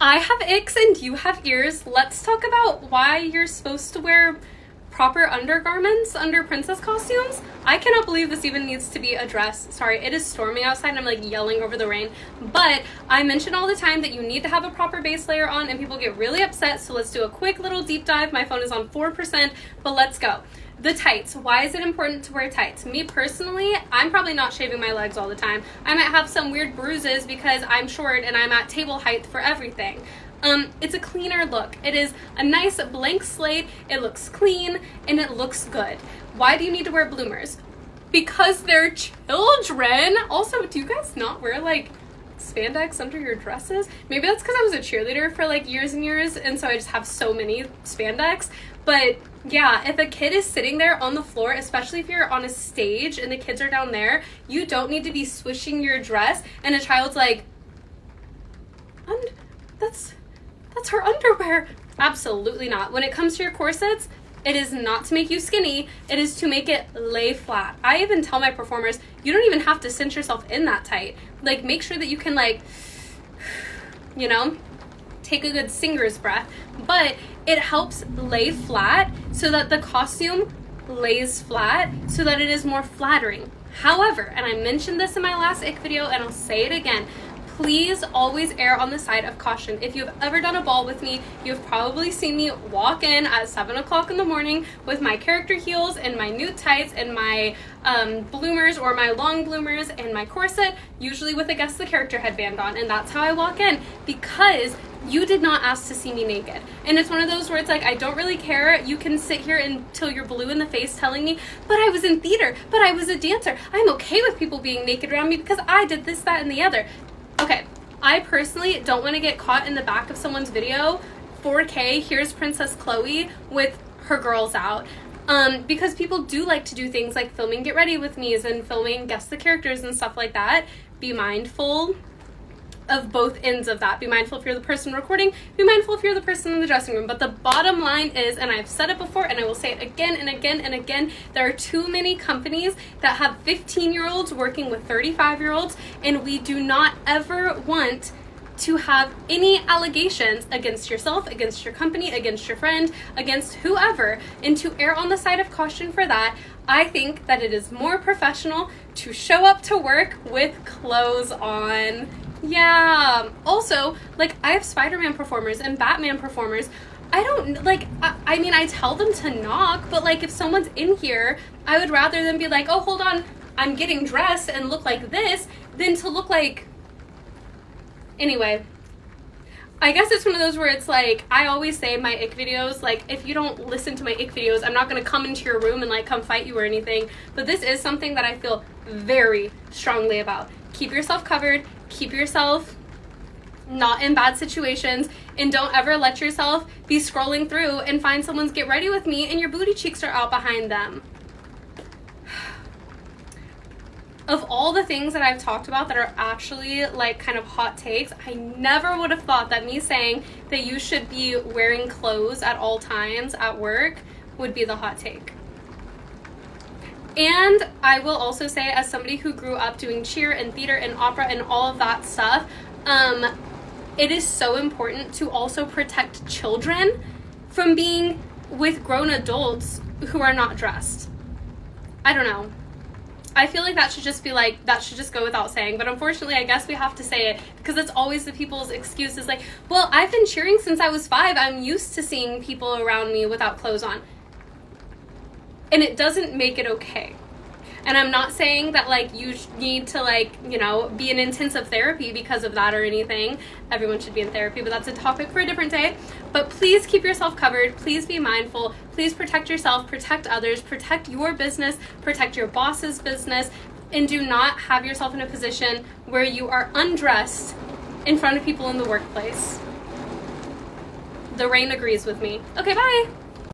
I have icks and you have ears. Let's talk about why you're supposed to wear proper undergarments under princess costumes. I cannot believe this even needs to be addressed. Sorry, it is storming outside and I'm like yelling over the rain. But I mention all the time that you need to have a proper base layer on and people get really upset. So let's do a quick little deep dive. My phone is on 4%, but let's go. The tights. Why is it important to wear tights? Me personally, I'm probably not shaving my legs all the time. I might have some weird bruises because I'm short and I'm at table height for everything. It's a cleaner look. It is a nice blank slate. It looks clean and it looks good. Why do you need to wear bloomers? Because they're children. Also, do you guys not wear like spandex under your dresses? Maybe that's because I was a cheerleader for like years and years and so I just have so many spandex. But yeah, if a kid is sitting there on the floor, especially if you're on a stage and the kids are down there, you don't need to be swishing your dress and a child's like, that's her underwear. Absolutely not. When it comes to your corsets, it is not to make you skinny. It is to make it lay flat. I even tell my performers, you don't even have to cinch yourself in that tight. Like, make sure that you can like, you know, take a good singer's breath. But it helps lay flat so that the costume lays flat so that it is more flattering. However, and I mentioned this in my last ick video and I'll say it again, please always err on the side of caution. If you've ever done a ball with me, you've probably seen me walk in at 7 o'clock in the morning with my character heels and my nude tights and my bloomers or my long bloomers and my corset, usually with a Guess the Character headband on. And that's how I walk in because you did not ask to see me naked. And it's one of those where it's like, I don't really care. You can sit here until you're blue in the face telling me, but I was in theater, but I was a dancer. I'm okay with people being naked around me because I did this, that, and the other. Okay, I personally don't want to get caught in the back of someone's video, 4K, here's Princess Chloe with her girls out. Because people do like to do things like filming Get Ready With Me's and filming Guess the Characters and stuff like that. Be mindful of both ends of that. Be mindful if you're the person recording, be mindful if you're the person in the dressing room. But the bottom line is, and I've said it before and I will say it again and again and again, there are too many companies that have 15-year-olds working with 35-year-olds, and we do not ever want to have any allegations against yourself, against your company, against your friend, against whoever, and to err on the side of caution for that. I think that it is more professional to show up to work with clothes on. Yeah. Also, like, I have Spider-Man performers and Batman performers. I don't, like, I mean, I tell them to knock, but, like, if someone's in here, I would rather them be like, oh, hold on, I'm getting dressed and look like this, than to look like... Anyway, I guess it's one of those where it's like, I always say my ick videos, like, if you don't listen to my ick videos, I'm not going to come into your room and, like, come fight you or anything, but this is something that I feel very strongly about. Keep yourself covered, keep yourself not in bad situations, and don't ever let yourself be scrolling through and find someone's Get Ready With Me and your booty cheeks are out behind them. Of all the things that I've talked about that are actually like kind of hot takes, I never would have thought that me saying that you should be wearing clothes at all times at work would be the hot take. And I will also say, as somebody who grew up doing cheer and theater and opera and all of that stuff, it is so important to also protect children from being with grown adults who are not dressed. I don't know. I feel like that should just be like, that should just go without saying. But unfortunately, I guess we have to say it because it's always the people's excuses like, well, I've been cheering since I was 5. I'm used to seeing people around me without clothes on. And it doesn't make it okay. And I'm not saying that, like, you need to, like, you know, be in intensive therapy because of that or anything. Everyone should be in therapy, but that's a topic for a different day. But please keep yourself covered. Please be mindful. Please protect yourself, protect others, protect your business, protect your boss's business, and do not have yourself in a position where you are undressed in front of people in the workplace. The rain agrees with me. Okay, bye.